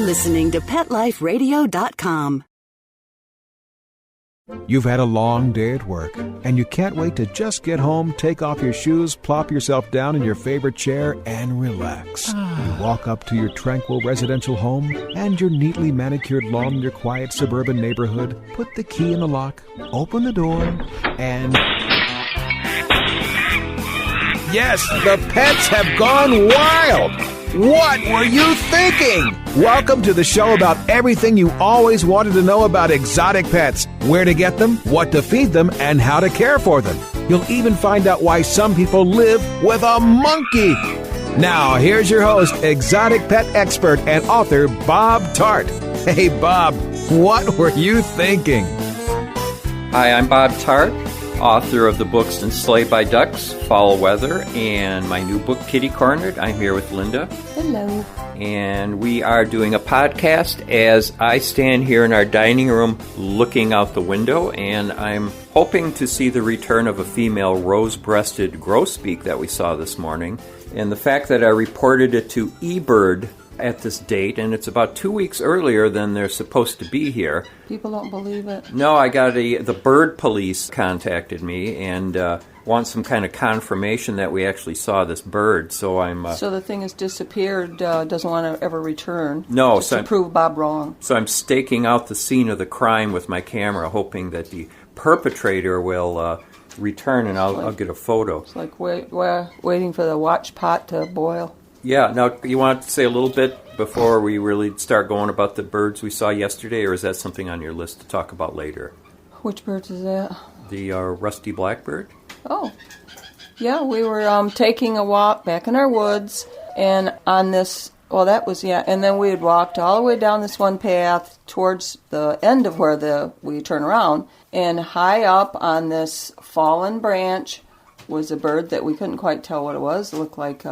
listening to PetLifeRadio.com. You've had a long day at work, and you can't wait to just get home, take off your shoes, plop yourself down in your favorite chair, and relax. You walk up to your tranquil residential home and your neatly manicured lawn in your quiet suburban neighborhood, put the key in the lock, open the door, and... Yes, the pets have gone wild! What were you thinking? Welcome to the show about everything you always wanted to know about exotic pets. Where to get them, what to feed them, and how to care for them. You'll even find out why some people live with a monkey. Now, here's your host, exotic pet expert and author, Bob Tart. Hey, Bob, what were you thinking? Hi, I'm Bob Tart, author of the books Enslaved by Ducks, Foul Weather, and my new book, Kitty Cornered. I'm here with Linda. Hello. And we are doing a podcast as I stand here in our dining room looking out the window, and I'm hoping to see the return of a female rose-breasted grosbeak that we saw this morning. And the fact that I reported it to eBird at this date, and it's about 2 weeks earlier than they're supposed to be here. People don't believe it. No, I got the bird police contacted me and want some kind of confirmation that we actually saw this bird. So I'm so the thing has disappeared. Doesn't want to ever return. No, just to prove Bob wrong. So I'm staking out the scene of the crime with my camera, hoping that the perpetrator will return, and I'll get a photo. It's like we're waiting for the watch pot to boil. Yeah. Now, you want to say a little bit before we really start going about the birds we saw yesterday, or is that something on your list to talk about later? Which birds is that? The rusty blackbird. Oh, yeah. We were taking a walk back in our woods, and on this. Well, that was and then we had walked all the way down this one path towards the end of where we turn around, and high up on this fallen branch was a bird that we couldn't quite tell what it was. It looked like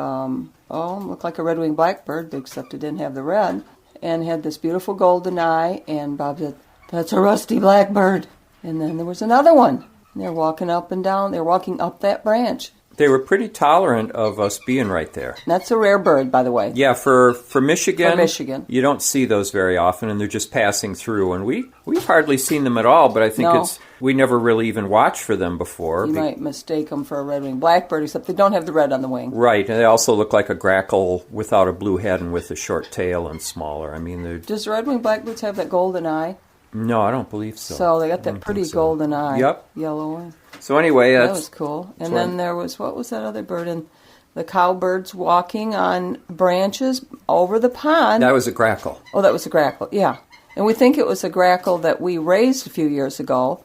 looked like a red-winged blackbird, except it didn't have the red, and had this beautiful golden eye. And Bob said, "That's a rusty blackbird." And then there was another one. And they're walking up and down. They're walking up that branch. They were pretty tolerant of us being right there. That's a rare bird, by the way. Yeah, for Michigan, you don't see those very often, and they're just passing through. And we've hardly seen them at all, but I think we never really even watched for them before. You might mistake them for a red-winged blackbird, except they don't have the red on the wing. Right, and they also look like a grackle without a blue head and with a short tail and smaller. I mean, Does red-winged blackbirds have that golden eye? No, I don't believe so. So they got that pretty golden eye. Yep. Yellow one. So anyway, that was cool. And then there was, what was that other bird? And the cowbirds walking on branches over the pond. That was a grackle. Oh, that was a grackle, yeah. And we think it was a grackle that we raised a few years ago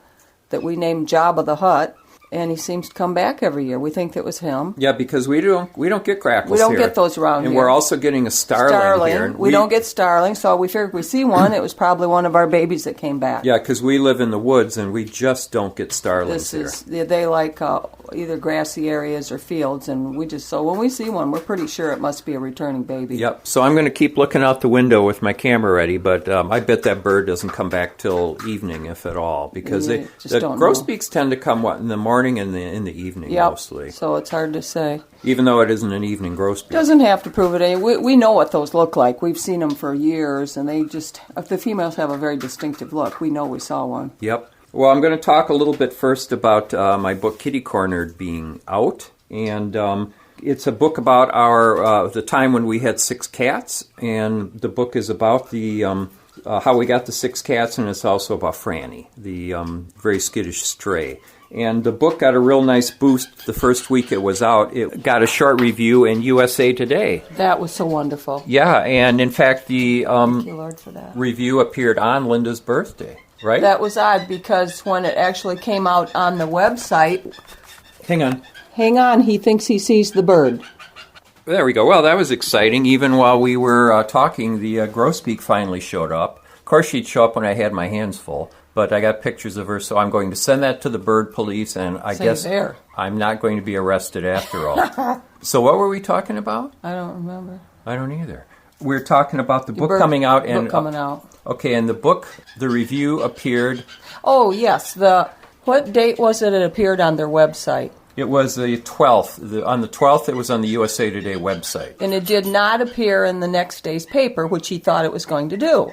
that we named Jabba the Hutt. And he seems to come back every year. We think that was him. Yeah, because we don't get grackles. We don't here. Get those around and here. And we're also getting a starling here. We don't get starling, so we figured if we see one, it was probably one of our babies that came back. Yeah, because we live in the woods and we just don't get starlings here. They like either grassy areas or fields, and so when we see one, we're pretty sure it must be a returning baby. Yep. So I'm going to keep looking out the window with my camera ready, but I bet that bird doesn't come back till evening, if at all, because the grosbeaks tend to come in the morning and in the evening mostly. So it's hard to say. Even though it isn't an evening grosbeak. Doesn't have to prove it. We know what those look like. We've seen them for years, and the females have a very distinctive look. We know we saw one. Yep. Well, I'm going to talk a little bit first about my book Kitty Cornered being out, and it's a book about the time when we had 6 cats, and the book is about the how we got the 6 cats, and it's also about Franny, the very skittish stray. And the book got a real nice boost the first week it was out. It got a short review in USA Today. That was so wonderful. Yeah, and in fact, the thank you, Lord, for that. Review appeared on Linda's birthday, right? That was odd, because when it actually came out on the website... Hang on, he thinks he sees the bird. There we go. Well, that was exciting. Even while we were talking, the grosbeak finally showed up. Of course, she'd show up when I had my hands full. But I got pictures of her, so I'm going to send that to the bird police, and I guess I'm not going to be arrested after all. So what were we talking about? I don't remember. I don't either. We're talking about the book coming out. Book coming out. Okay, and the review appeared... Oh, yes. What date was it appeared on their website? It was the 12th. On the 12th, it was on the USA Today website. And it did not appear in the next day's paper, which he thought it was going to do.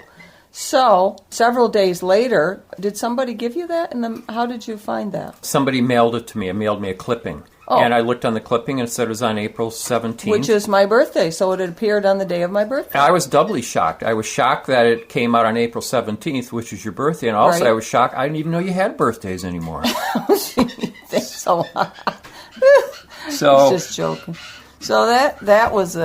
So, several days later, did somebody give you that? And how did you find that? Somebody mailed it to me. It mailed me a clipping. Oh. And I looked on the clipping and it said it was on April 17th. Which is my birthday, so it had appeared on the day of my birthday. I was doubly shocked. I was shocked that it came out on April 17th, which is your birthday. And also Right. I was shocked I didn't even know you had birthdays anymore. Thanks a lot. So, Just joking. So that was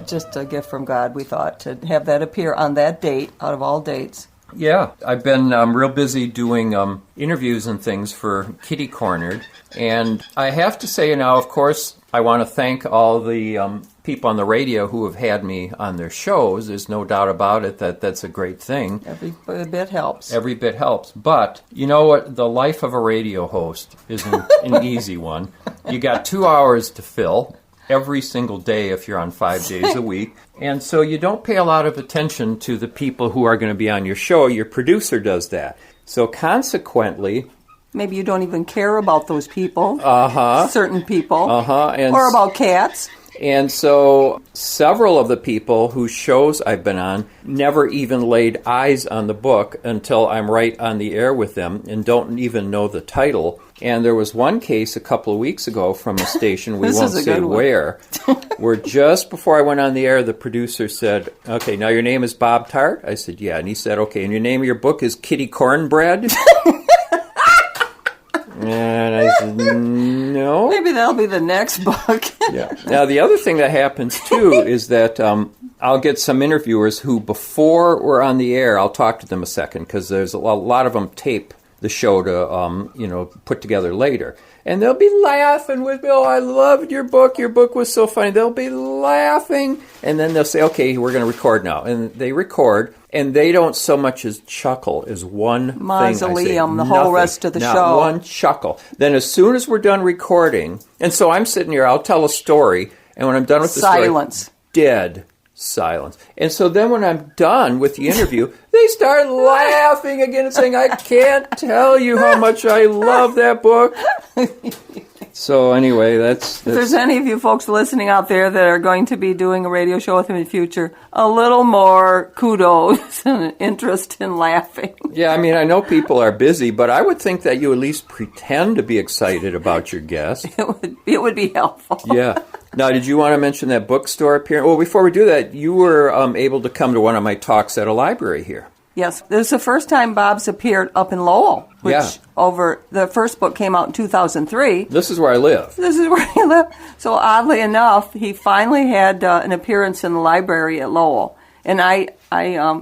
just a gift from God, we thought, to have that appear on that date, out of all dates. yeah, I've been real busy doing interviews and things for Kitty Cornered. And I have to say now, of course, I want to thank all the people on the radio who have had me on their shows. There's no doubt about it that that's a great thing. Every bit helps. Every bit helps. But you know what? The life of a radio host isn't an easy one. You got 2 hours to fill every single day if you're on 5 days a week. And so you don't pay a lot of attention to the people who are going to be on your show. Your producer does that. So consequently... Maybe you don't even care about those people. Certain people. And or about cats. And so several of the people whose shows I've been on never even laid eyes on the book until I'm right on the air with them and don't even know the title. And there was one case a couple of weeks ago from a station, we won't say where, where just before I went on the air, the producer said, okay, now your name is Bob Tart? I said, yeah. And he said, okay, and your name of your book is Kitty Cornbread? And I said, no. Maybe that'll be the next book. Yeah. Now, the other thing that happens, too, is that I'll get some interviewers who, before we're on the air, I'll talk to them a second, because there's a lot of them tape the show to, put together later. And they'll be laughing with me, oh, I loved your book was so funny. They'll be laughing. And then they'll say, okay, we're going to record now. And they record, and they don't so much as chuckle as one Mausoleum, thing. The whole rest of the not show. One chuckle. Then as soon as we're done recording, and so I'm sitting here, I'll tell a story, and when I'm done with the Silence. story, dead silence. And so then when I'm done with the interview, they start laughing again and saying, I can't tell you how much I love that book. So anyway, that's... If there's any of you folks listening out there that are going to be doing a radio show with him in the future, a little more kudos and interest in laughing. Yeah, I mean, I know people are busy, but I would think that you at least pretend to be excited about your guest. It would be helpful. Yeah. Now, did you want to mention that bookstore appearance? Well, before we do that, you were able to come to one of my talks at a library here. Yes, this is the first time Bob's appeared up in Lowell, which the first book came out in 2003. This is where I live. This is where he lived. So oddly enough, he finally had an appearance in the library at Lowell. And I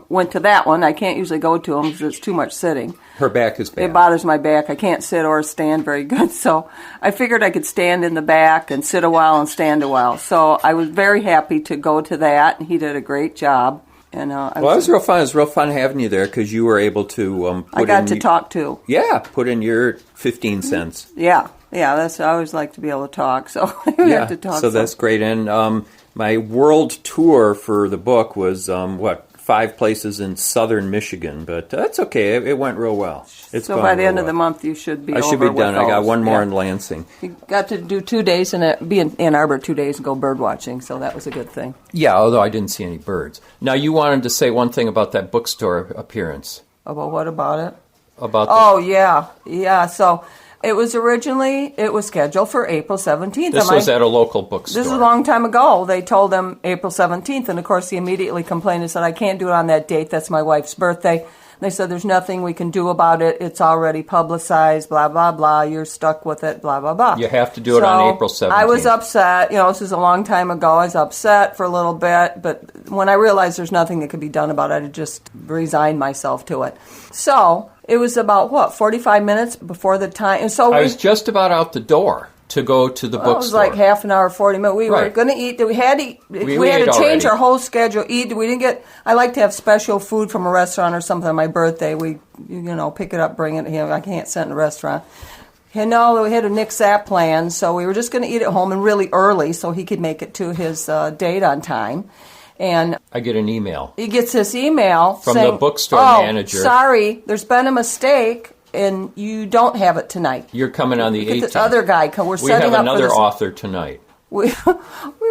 went to that one. I can't usually go to them because it's too much sitting. Her back is bad. It bothers my back. I can't sit or stand very good. So I figured I could stand in the back and sit a while and stand a while. So I was very happy to go to that. And he did a great job. And it was real fun. It was real fun having you there because you were able to I got to talk too. Yeah, put in your 15 cents. Yeah. That's I always like to be able to talk. So we have to talk. So that's great. And my world tour for the book was 5 places in southern Michigan, but that's okay. It went real well. So by the end of the month, you should be over. I should be done. I got one more in Yeah. Lansing. You got to do 2 days and be in Ann Arbor 2 days and go bird watching, so that was a good thing. Yeah, although I didn't see any birds. Now, you wanted to say one thing about that bookstore appearance. About what about it? About Yeah. So it was scheduled for April 17th. This was at a local bookstore. This is a long time ago. They told them April 17th, and of course he immediately complained and said, I can't do it on that date. That's my wife's birthday. And they said, there's nothing we can do about it. It's already publicized, blah, blah, blah. You're stuck with it, blah, blah, blah. You have to do it on April 17th. I was upset. This is a long time ago. I was upset for a little bit. But when I realized there's nothing that could be done about it, I just resigned myself to it. So it was about, 45 minutes before the time. And so I was just about out the door to go to the bookstore. It was like half an hour, 40 minutes. We were going to eat. We had to eat. We had to change our whole schedule. Eat. We didn't get. I like to have special food from a restaurant or something on my birthday. We, pick it up, bring it. I can't sit in a restaurant. We had a nix that plan, so we were just going to eat at home and really early so he could make it to his date on time. And I get an email. He gets this email from saying, the bookstore manager. Sorry, there's been a mistake. and you don't have it tonight. You're coming on the 18th. This other guy, we're setting up for this. We have another author tonight. We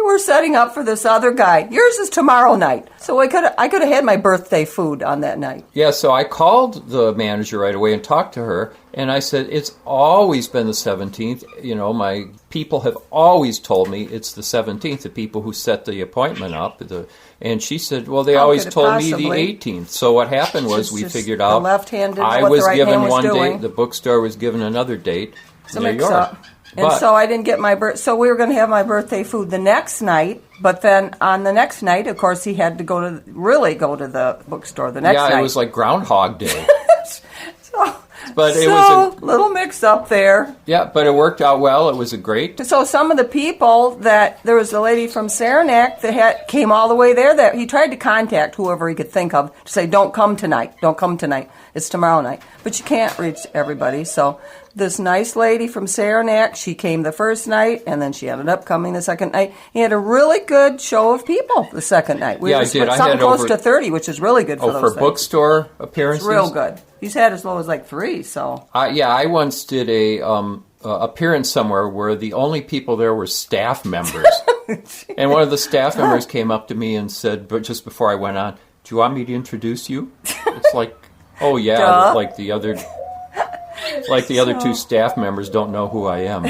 were setting up for this other guy. Yours is tomorrow night. So I could have had my birthday food on that night. Yeah, so I called the manager right away and talked to her, and I said, it's always been the 17th. You know, my people have always told me it's the 17th, the people who set the appointment up. And she said, well, they always told me the 18th. So what happened was we figured out I was given one date, the bookstore was given another date. It's a mix-up. And so I didn't get so we were going to have my birthday food the next night, but then on the next night, of course, he had to go to the bookstore the next night. Yeah, it was like Groundhog Day. But it was a little mix-up there. Yeah, but it worked out well. It was a great... So some of the people there was a lady from Saranac that came all the way there that he tried to contact whoever he could think of to say, don't come tonight. It's tomorrow night. But you can't reach everybody, so... This nice lady from Saranac, she came the first night, and then she ended up coming the second night. He had a really good show of people the second night. I did. I had close to 30, which is really good for those things. Bookstore appearances? It's real good. He's had as low as like 3, so... I once did a appearance somewhere where the only people there were staff members. And one of the staff members came up to me and said, but just before I went on, do you want me to introduce you? It's like, oh yeah, Duh. like the other... Like the other 2 staff members don't know who I am.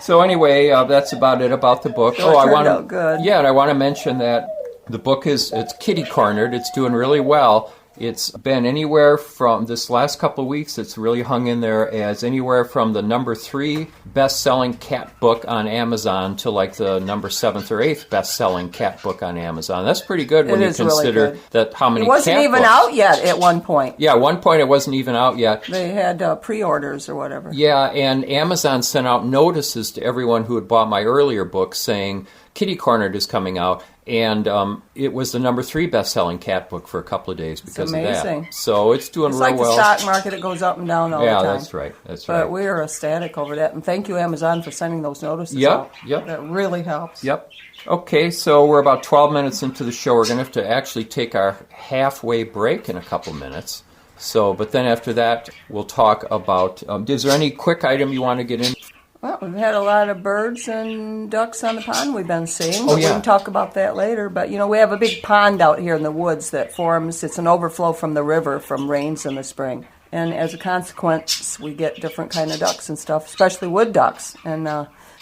So anyway, that's about it about the book. It turned out good. Yeah, and I want to mention that the book it's kitty cornered. It's doing really well. It's been anywhere from this last couple of weeks. It's really hung in there as anywhere from the number 3 best-selling cat book on Amazon to like the number 7th or 8th best-selling cat book on Amazon. That's pretty good when you consider really that how many. It wasn't even books. out yet at one point. Yeah, at one point it wasn't even out yet. They had pre-orders or whatever. Yeah, and Amazon sent out notices to everyone who had bought my earlier book saying Kitty Cornered is coming out. And it was the number 3 best-selling cat book for a couple of days because of that. So it's doing real well. It's like the stock market; it goes up and down all the time. Yeah, that's right. But we are ecstatic over that, and thank you, Amazon, for sending those notices out. Yep. That really helps. Yep. Okay, so we're about 12 minutes into the show. We're going to have to actually take our halfway break in a couple minutes. But then after that, we'll talk about. Is there any quick item you want to get in? Well, we've had a lot of birds and ducks on the pond we've been seeing. Oh, We can talk about that later. But, we have a big pond out here in the woods that forms. It's an overflow from the river from rains in the spring. And as a consequence, we get different kind of ducks and stuff, especially wood ducks. And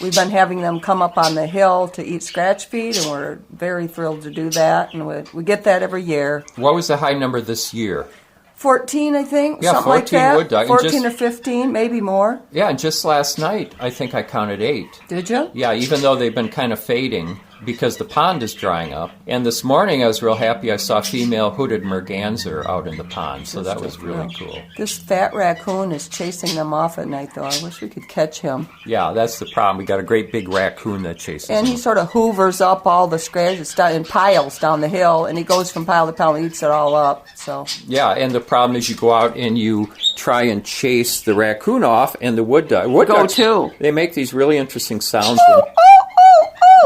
we've been having them come up on the hill to eat scratch feed, and we're very thrilled to do that. And we get that every year. What was the high number this year? 14, I think, yeah, something 14 like that. wood duck. 14 or 15, maybe more. Yeah, and just last night, I think I counted 8. Did you? Yeah, even though they've been kind of fading because the pond is drying up. And this morning, I was real happy. I saw female hooded merganser out in the pond, so that was really cool. This fat raccoon is chasing them off at night, though. I wish we could catch him. Yeah, that's the problem. We got a great big raccoon that chases And he sort of hoovers up all the scratches in piles down the hill, and he goes from pile to pile and eats it all up. So yeah, and the problem is you go out and you try and chase the raccoon off, and the wood ducks. They make these really interesting sounds.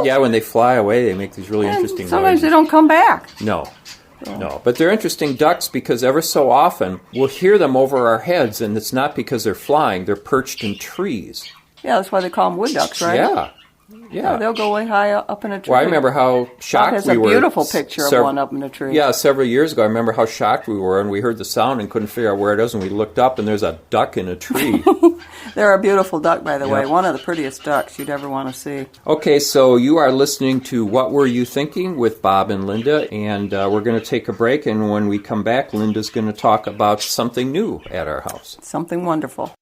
Yeah, when they fly away, they make these really interesting noises. Sometimes they don't come back. No. But they're interesting ducks because ever so often we'll hear them over our heads, and it's not because they're flying. They're perched in trees. Yeah, that's why they call them wood ducks, right? Yeah, they'll go way high up in a tree. Well, I remember how shocked we were. There's a beautiful picture of one up in a tree. Yeah, several years ago, I remember how shocked we were, and we heard the sound and couldn't figure out where it was, and we looked up, and there's a duck in a tree. They're a beautiful duck, by the way. One of the prettiest ducks you'd ever want to see. Okay, so you are listening to What Were You Thinking with Bob and Linda, and we're going to take a break, and when we come back, Linda's going to talk about something new at our house. Something wonderful.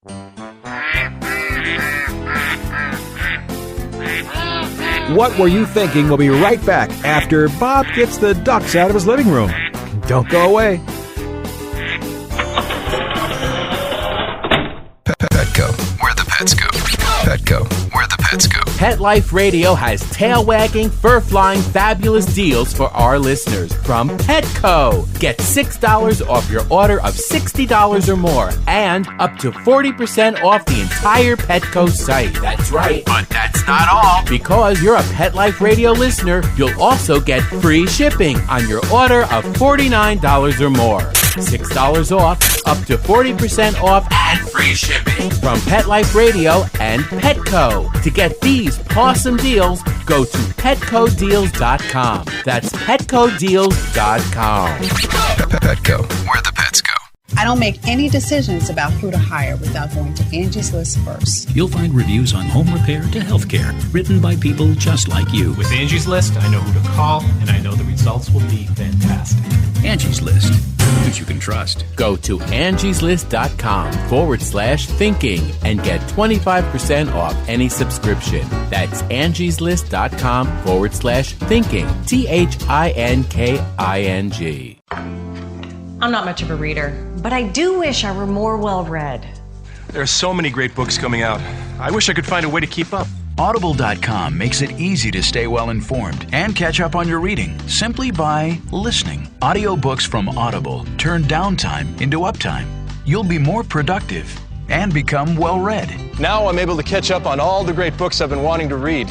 What Were You Thinking? We'll be right back after Bob gets the ducks out of his living room. Don't go away. Petco, where the pets go. Petco, where the pets go. Pet Life Radio has tail-wagging, fur-flying, fabulous deals for our listeners from Petco. Get $6 off your order of $60 or more and up to 40% off the entire Petco site. That's right. But that's not all. Because you're a Pet Life Radio listener, you'll also get free shipping on your order of $49 or more. $6 off, up to 40% off, and free shipping from Pet Life Radio and Petco. To get these awesome deals, go to petcodeals.com. That's petcodeals.com. Petco, where the pets go. I don't make any decisions about who to hire without going to Angie's List first. You'll find reviews on home repair to healthcare, written by people just like you. With Angie's List, I know who to call, and I know the results will be fantastic. Angie's List, who you can trust. Go to angieslist.com/thinking and get 25% off any subscription. That's angieslist.com/thinking. THINKING. I'm not much of a reader, but I do wish I were more well-read. There are so many great books coming out. I wish I could find a way to keep up. Audible.com makes it easy to stay well-informed and catch up on your reading simply by listening. Audiobooks from Audible turn downtime into uptime. You'll be more productive and become well-read. Now I'm able to catch up on all the great books I've been wanting to read.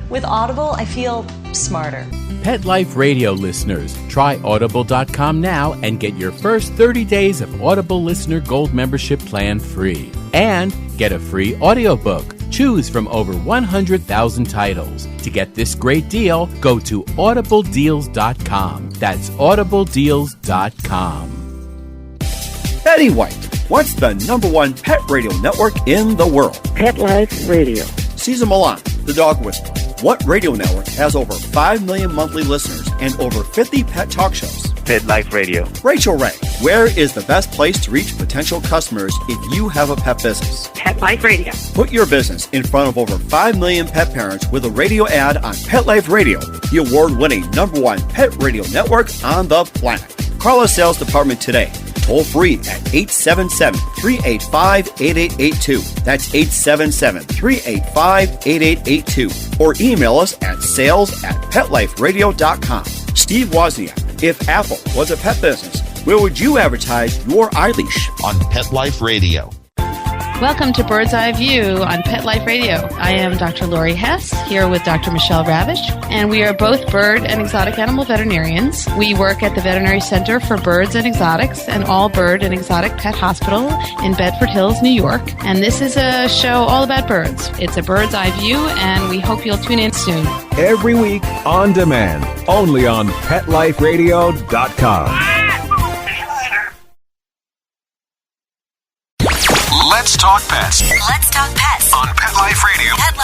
With Audible, I feel smarter. Pet Life Radio listeners, try Audible.com now and get your first 30 days of Audible Listener Gold membership plan free. And get a free audiobook. Choose from over 100,000 titles. To get this great deal, go to audibledeals.com. That's audibledeals.com. Eddie White, what's the #1 pet radio network in the world? Pet Life Radio. Cesar Millan, the dog whisperer. What radio network has over 5 million monthly listeners and over 50 pet talk shows? Pet Life Radio. Rachel Ray, where is the best place to reach potential customers if you have a pet business? Pet Life Radio. Put your business in front of over 5 million pet parents with a radio ad on Pet Life Radio, the award-winning #1 pet radio network on the planet. Call our sales department today. Toll free at 877-385-8882. That's 877-385-8882. Or email us at sales@petliferadio.com. Steve Wozniak, if Apple was a pet business, where would you advertise your iLeash? On Pet Life Radio. Welcome to Bird's Eye View on Pet Life Radio. I am Dr. Lori Hess, here with Dr. Michelle Ravish, and we are both bird and exotic animal veterinarians. We work at the Veterinary Center for Birds and Exotics and All Bird and Exotic Pet Hospital in Bedford Hills, New York. And this is a show all about birds. It's a Bird's Eye View, and we hope you'll tune in soon. Every week on demand, only on PetLifeRadio.com. Let's talk pets. Let's talk pets On Pet Life Radio. Pet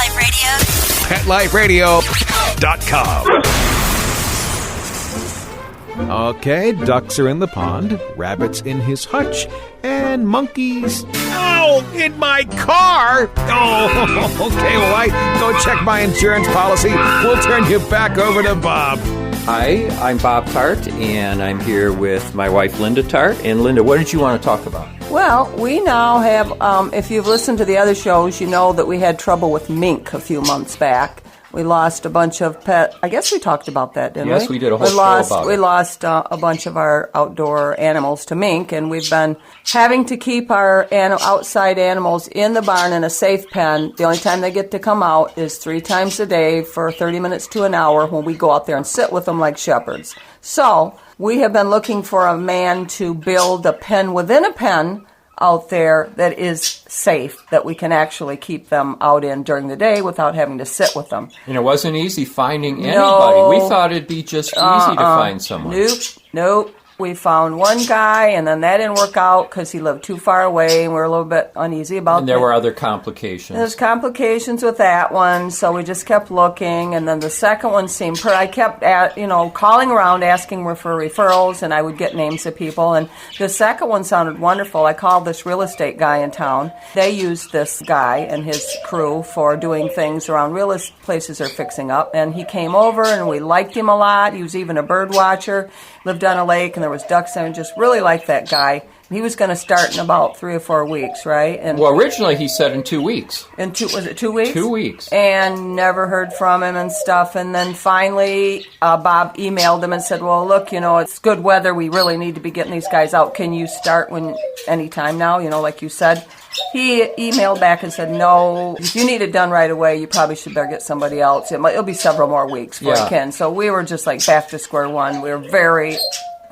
Life Radio. PetLifeRadio.com. Okay, ducks are in the pond, rabbits in his hutch, and monkeys... Oh, in my car! Oh, okay, well, I go check my insurance policy. We'll turn you back over to Bob. Hi, I'm Bob Tart, and I'm here with my wife, Linda Tart. And Linda, what did you want to talk about? Well, we now have, if you've listened to the other shows, you know that we had trouble with mink a few months back. We lost a bunch of I guess we talked about that, didn't we? Yes, we did a whole show about it. We lost a bunch of our outdoor animals to mink, and we've been having to keep our outside animals in the barn in a safe pen. The only time they get to come out is 3 times a day for 30 minutes to an hour when we go out there and sit with them like shepherds. So we have been looking for a man to build a pen within a pen out there that is safe, that we can actually keep them out in during the day without having to sit with them. And it wasn't easy finding anybody. We thought it'd be just easy to find someone. Nope. We found one guy, and then that didn't work out because he lived too far away, and we were a little bit uneasy about that. And there were other complications. There's complications with that one, so we just kept looking, and then the second one seemed I kept calling around asking for referrals, and I would get names of people, and the second one sounded wonderful. I called this real estate guy in town. They used this guy and his crew for doing things around real estate places they're fixing up, and he came over, and we liked him a lot. He was even a bird watcher, lived on a lake, and there was ducks and just really liked that guy. He was going to start in about 3 or 4 weeks, right? And well, originally he said in 2 weeks. Was it 2 weeks? 2 weeks. And never heard from him and stuff. And then finally, Bob emailed him and said, well, look, it's good weather. We really need to be getting these guys out. Can you start anytime now, like you said? He emailed back and said, no, if you need it done right away, you probably should better get somebody else. It'll be several more weeks before I can. So we were just like back to square one. We were very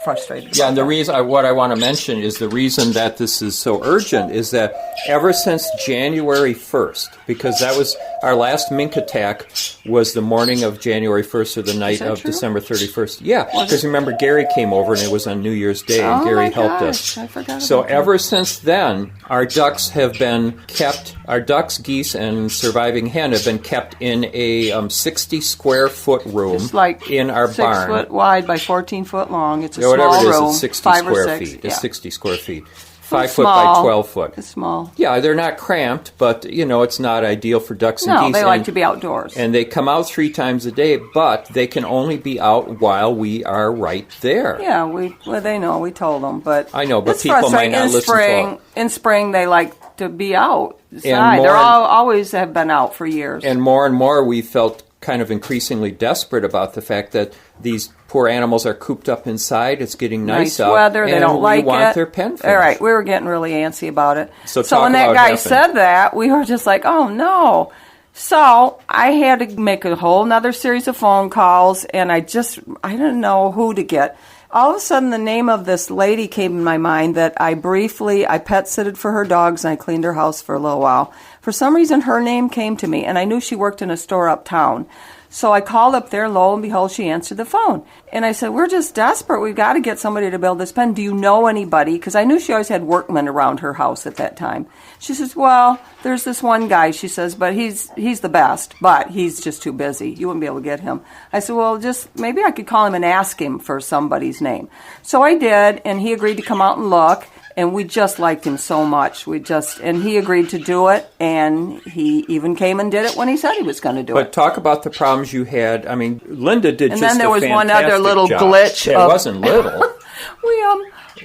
frustrated. Yeah, and the reason what I want to mention is the reason that this is so urgent is that ever since January 1st, because that was our last mink attack was the morning of January 1st or the night of true? December 31st. Yeah, because remember Gary came over and it was on New Year's Day and Gary helped us. I forgot so ever since then, our ducks have been kept, our ducks, geese, and surviving hen have been kept in a 60 square foot room in our barn. 6 foot wide by 14 foot long. It's a whatever small it is, room, it's 60 5 or square 6, feet. yeah. It's 60 square feet. 5 foot small. by 12 foot. It's small. Yeah, they're not cramped, but, it's not ideal for ducks and geese. No, they like to be outdoors. And they come out 3 times a day, but they can only be out while we are right there. Yeah, they know. We told them, but I know, but people might not listen. In spring, they like to be outside. They're always have been out for years. And more we felt kind of increasingly desperate about the fact that these poor animals are cooped up inside. It's getting nice out. Weather. They don't like it. We want their pen finished. All right. We were getting really antsy about it. So when that guy said that, we were just like, oh, no. So I had to make a whole nother series of phone calls, and I didn't know who to get. All of a sudden, the name of this lady came in my mind that I pet-sitted for her dogs, and I cleaned her house for a little while. For some reason, her name came to me, and I knew she worked in a store uptown. So I called up there, lo and behold, she answered the phone. And I said, we're just desperate. We've got to get somebody to build this pen. Do you know anybody? Because I knew she always had workmen around her house at that time. She says, well, there's this one guy, she says, but he's the best, but he's just too busy. You wouldn't be able to get him. I said, well, maybe I could call him and ask him for somebody's name. So I did, and he agreed to come out and look. And we just liked him so much. And he agreed to do it, and he even came and did it when he said he was going to do it. But talk about the problems you had. I mean, Linda did just a fantastic job. And then there was one other little glitch. Yeah, it wasn't little.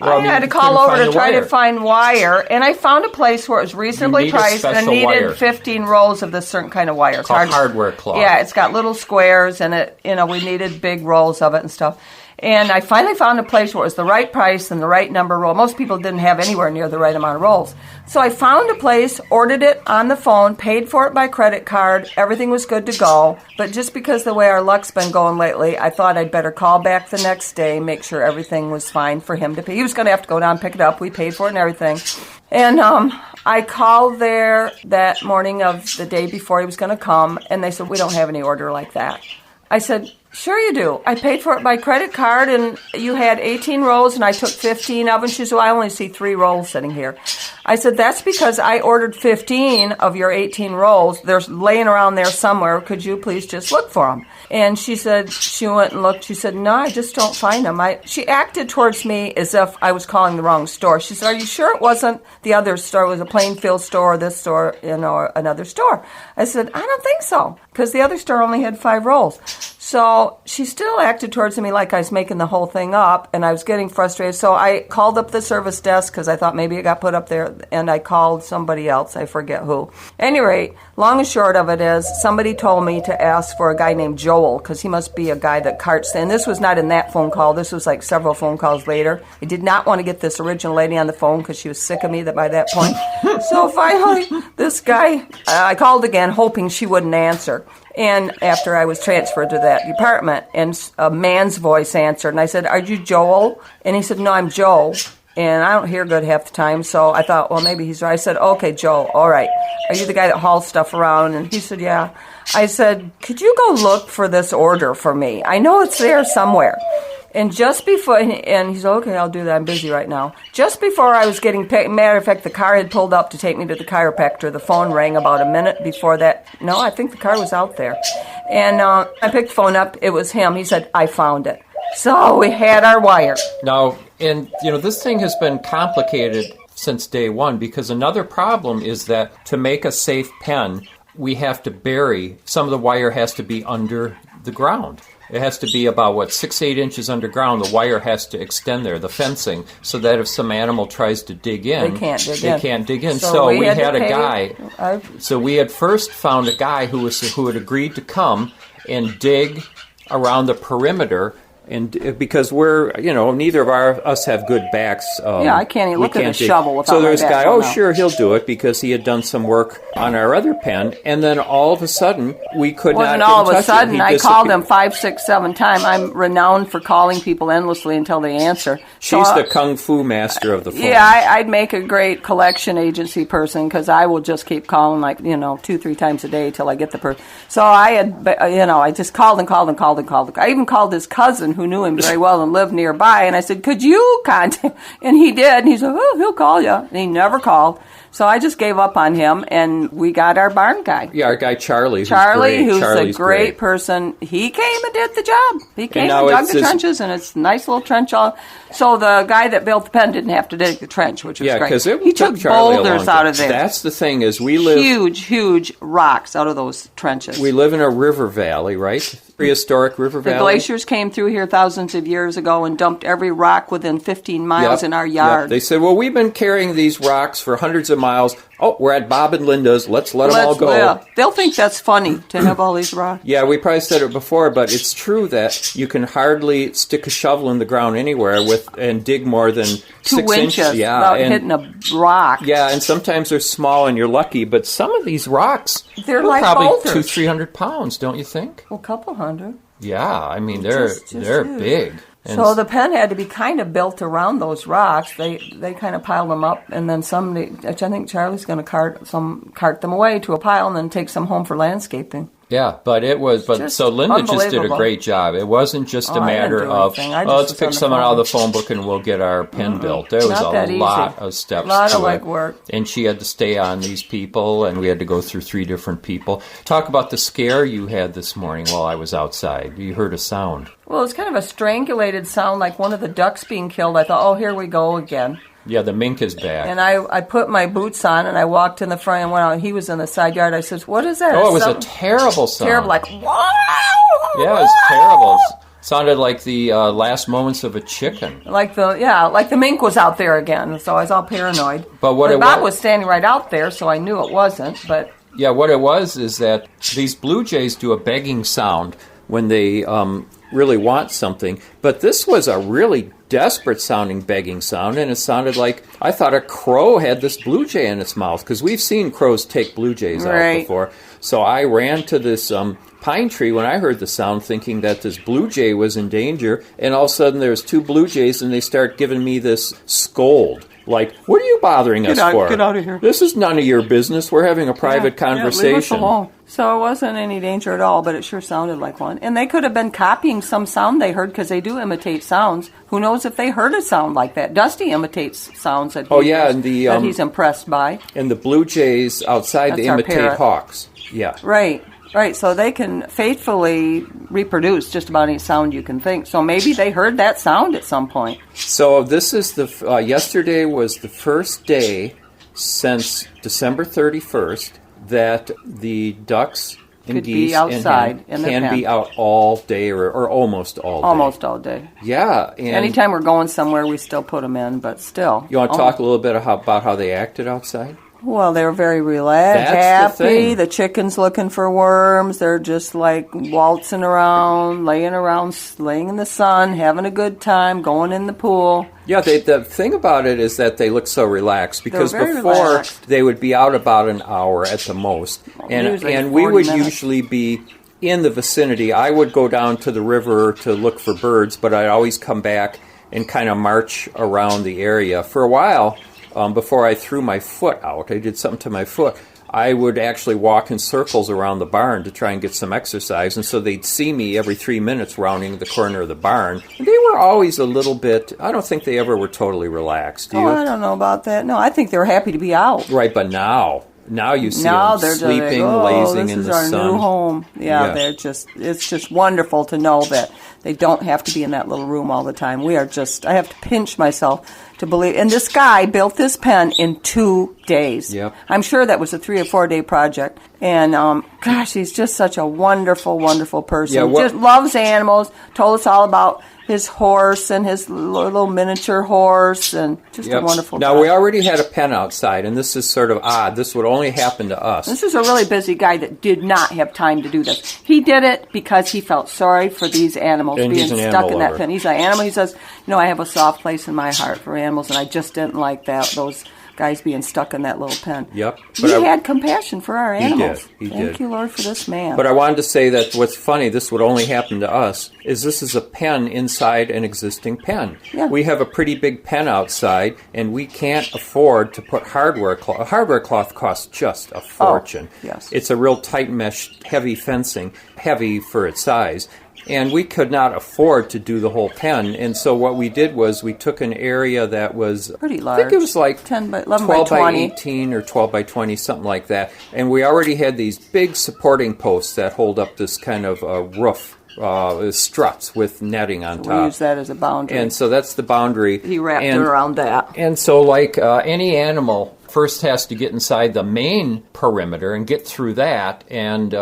I had to call over to try to find wire, and I found a place where it was reasonably priced and needed 15 rolls of this certain kind of wire. It's called hardware cloth. Yeah, it's got little squares, and we needed big rolls of it and stuff. And I finally found a place where it was the right price and the right number roll. Most people didn't have anywhere near the right amount of rolls. So I found a place, ordered it on the phone, paid for it by credit card. Everything was good to go. But just because the way our luck's been going lately, I thought I'd better call back the next day, make sure everything was fine for him to pay. He was going to have to go down and pick it up. We paid for it and everything. And I called there that morning of the day before he was going to come, and they said, we don't have any order like that. I said, sure you do. I paid for it by credit card, and you had 18 rolls, and I took 15 of them. She said, well, I only see 3 rolls sitting here. I said, that's because I ordered 15 of your 18 rolls. They're laying around there somewhere. Could you please just look for them? And she said, she went and looked. She said, no, I just don't find them. She acted towards me as if I was calling the wrong store. She said, are you sure it wasn't the other store? It was a Plainfield store, this store, or another store. I said, I don't think so, because the other store only had 5 rolls. So she still acted towards me like I was making the whole thing up, and I was getting frustrated. So I called up the service desk because I thought maybe it got put up there, and I called somebody else. I forget who. At any rate, long and short of it is somebody told me to ask for a guy named Joel because he must be a guy that carts. And this was not in that phone call. This was like several phone calls later. I did not want to get this original lady on the phone because she was sick of me by that point. So finally, this guy, I called again hoping she wouldn't answer. And after I was transferred to that department, and a man's voice answered, and I said, are you Joel? And he said, no, I'm Joe. And I don't hear good half the time, so I thought, well, maybe he's right. I said, okay, Joe, all right. Are you the guy that hauls stuff around? And he said, yeah. I said, could you go look for this order for me? I know it's there somewhere. And just before, and he said, okay, I'll do that. I'm busy right now. Just before I was getting paid, matter of fact, the car had pulled up to take me to the chiropractor. The phone rang about a minute before that. No, I think the car was out there. And I picked the phone up. It was him. He said, I found it. So we had our wire. Now, and this thing has been complicated since day one because another problem is that to make a safe pen, we have to bury, some of the wire has to be under the ground. It has to be about, 6-8 inches underground. The wire has to extend there, the fencing, so that if some animal tries to dig in, they can't dig in. So we had a guy. So we had first found a guy who had agreed to come and dig around the perimeter. And because we're, neither of us have good backs. I can't even look at a shovel without So there's a back. guy, sure, he'll do it, because he had done some work on our other pen. And then all of a sudden, we could not get in touch. All of a sudden, I called him 5, 6, 7 times. I'm renowned for calling people endlessly until they answer. She's the kung fu master of the phone. Yeah, I'd make a great collection agency person, because I will just keep calling 2, 3 times a day till I get the person. So I had, I just called and called and called and called. I even called his cousin, who knew him very well and lived nearby, and I said, could you contact? And he did, and he said, he'll call you. And he never called. So I just gave up on him, and we got our barn guy. Yeah, our guy Charlie. Who's a great person. He came and did the job. He came and dug the trenches, and it's a nice little trench. So the guy that built the pen didn't have to dig the trench, which was great. Because he took boulders out of there. That's the thing, is we live... Huge rocks out of those trenches. We live in a river valley, right? Prehistoric river valley. The glaciers came through here thousands of years ago and dumped every rock within 15 miles in our yard. They said, well, we've been carrying these rocks for hundreds of miles. Oh, we're at Bob and Linda's. Let's let them all go. Yeah. They'll think that's funny to have all these rocks. Yeah, we probably said it before, but it's true that you can hardly stick a shovel in the ground anywhere and dig more than 2 inches without hitting a rock. Yeah, and sometimes they're small and you're lucky, but some of these rocks, they're like probably boulders. 200-300 pounds, don't you think? Well, a couple hundred. Yeah, I mean, they're big. And so the pen had to be kind of built around those rocks. They kind of piled them up, and then somebody, which I think Charlie's going to cart them away to a pile and then take some home for landscaping. Yeah, but so Linda just did a great job. It wasn't just a matter of, let's pick someone out of the phone book and we'll get our pen built. There was a lot of steps to it. A lot of legwork. And she had to stay on these people, and we had to go through 3 different people. Talk about the scare you had this morning while I was outside. You heard a sound. Well, it was kind of a strangulated sound, like one of the ducks being killed. I thought, here we go again. Yeah, the mink is back. And I put my boots on, and I walked in the front and went out, and he was in the side yard. I said, what is that? Oh, it was a terrible sound. Terrible, like, wow! Yeah, it was terrible. It sounded like the last moments of a chicken. Like the mink was out there again, so I was all paranoid. But Bob was standing right out there, so I knew it wasn't, but... Yeah, what it was is that these blue jays do a begging sound when they really want something, but this was a really desperate sounding begging sound, and it sounded like, I thought a crow had this blue jay in its mouth, because we've seen crows take blue jays out before. So I ran to this pine tree when I heard the sound, thinking that this blue jay was in danger, and all of a sudden there's 2 blue jays, and they start giving me this scold. Like, what are you bothering us for? Get out of here. This is none of your business. We're having a private conversation. Leave us alone. So it wasn't any danger at all, but it sure sounded like one. And they could have been copying some sound they heard, because they do imitate sounds. Who knows if they heard a sound like that? Dusty imitates sounds that he's impressed by. And the blue jays outside, they imitate hawks. Yeah. Right, so they can faithfully reproduce just about any sound you can think. So maybe they heard that sound at some point. So this is yesterday was the first day since December 31st that the ducks and geese can be out all day or almost all day. Almost all day. Yeah. And anytime we're going somewhere, we still put them in, but still. You want to talk a little bit about how they acted outside? Well, they were very relaxed, happy. The chicken's looking for worms. They're just like waltzing around, laying in the sun, having a good time, going in the pool. Yeah, the thing about it is that they look so relaxed, because before they would be out about an hour at the most. And we would usually be in the vicinity. I would go down to the river to look for birds, but I'd always come back and kind of march around the area. For a while, before I threw my foot out, I did something to my foot, I would actually walk in circles around the barn to try and get some exercise, and so they'd see me every 3 minutes rounding the corner of the barn. They were always a little bit, I don't think they ever were totally relaxed. Do you? I don't know about that. No, I think they were happy to be out. Right, but now now you see now them they're sleeping, like, lazing this in is the our sun. new home. Yeah, it's just wonderful to know that they don't have to be in that little room all the time. I have to pinch myself to believe. And this guy built this pen in 2 days. Yep. I'm sure that was a 3 or 4 day project. And gosh, he's just such a wonderful, wonderful person. Just loves animals. Told us all about his horse and his little miniature horse, and just a wonderful guy. Now, we already had a pen outside, and this is sort of odd. This would only happen to us. This is a really busy guy that did not have time to do this. He did it because he felt sorry for these animals and being stuck in that lover. pen. He's an animal. He says, I have a soft place in my heart for animals, and I just didn't like those guys being stuck in that little pen. Yep. He had compassion for our animals. He did. Thank you, Lord, for this man. But I wanted to say that what's funny, this would only happen to us, is this is a pen inside an existing pen. Yeah. We have a pretty big pen outside, and we can't afford to put hardware cloth. Hardware cloth costs just a fortune. Yes. It's a real tight mesh, heavy fencing, heavy for its size. And we could not afford to do the whole pen. And so what we did was we took an area that was pretty large. I think it was like 11 12 by 20. by 18 or 12 by 20, something like that. And we already had these big supporting posts that hold up this kind of roof, struts with netting on top. We use that as a boundary. And so that's the boundary. He wrapped it around that. And so like any animal first has to get inside the main perimeter and get through that, and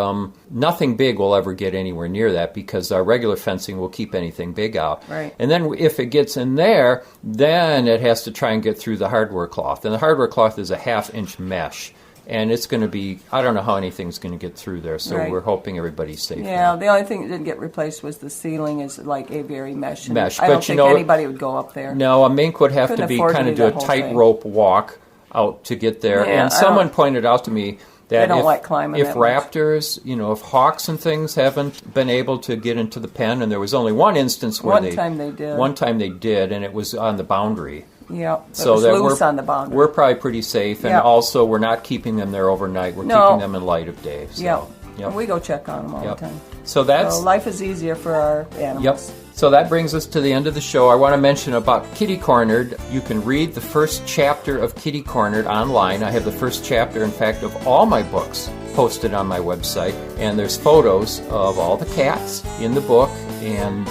nothing big will ever get anywhere near that because our regular fencing will keep anything big out. Right. And then if it gets in there, then it has to try and get through the hardware cloth. And the hardware cloth is a 1/2-inch mesh. And it's going to be, I don't know how anything's going to get through there, so we're hoping everybody's safe. Yeah, the only thing that didn't get replaced was the ceiling is like aviary mesh. Mesh. I don't think anybody would go up there. No, a mink would have to be kind of do a tightrope walk out to get there. Yeah, and someone pointed out to me that they don't like climbing if that much. raptors, if hawks and things haven't been able to get into the pen, and there was only one instance where One time they did, and it was on the boundary. Yeah, so it was loose on the boundary. We're probably pretty safe, and also we're not keeping them there overnight. We're keeping them in light of day. So, yep. We go check on them all the time. So life is easier for our animals. Yep. So that brings us to the end of the show. I want to mention about Kitty Cornered. You can read the first chapter of Kitty Cornered online. I have the first chapter, in fact, of all my books posted on my website. And there's photos of all the cats in the book and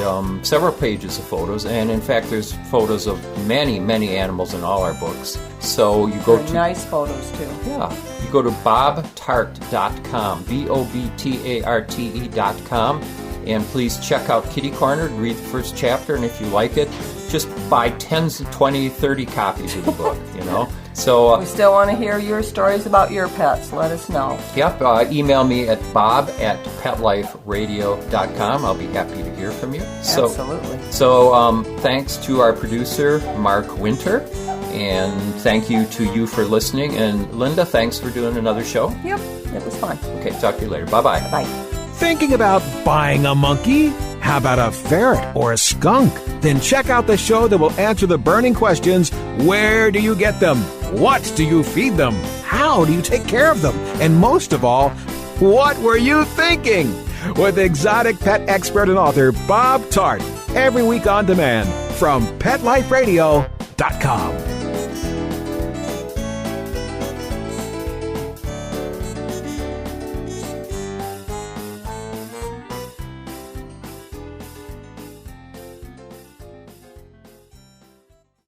several pages of photos. And, in fact, there's photos of many, many animals in all our books. So you go to... nice photos, too. Yeah. You go to bobtart.com, BOBTARTE.com. And please check out Kitty Cornered, read the first chapter, and if you like it, just buy 10, 20, 30 copies of the book, So we still want to hear your stories about your pets. Let us know. Yep. Email me at bob@petliferadio.com. I'll be happy to hear from you. Absolutely. So thanks to our producer, Mark Winter, and thank you to you for listening. And Linda, thanks for doing another show. Yep, it was fun. Okay, talk to you later. Bye-bye. Bye. Thinking about buying a monkey? How about a ferret or a skunk? Then check out the show that will answer the burning questions. Where do you get them? What do you feed them? How do you take care of them? And most of all, what were you thinking? With exotic pet expert and author Bob Tart. Every week on demand from PetLifeRadio.com.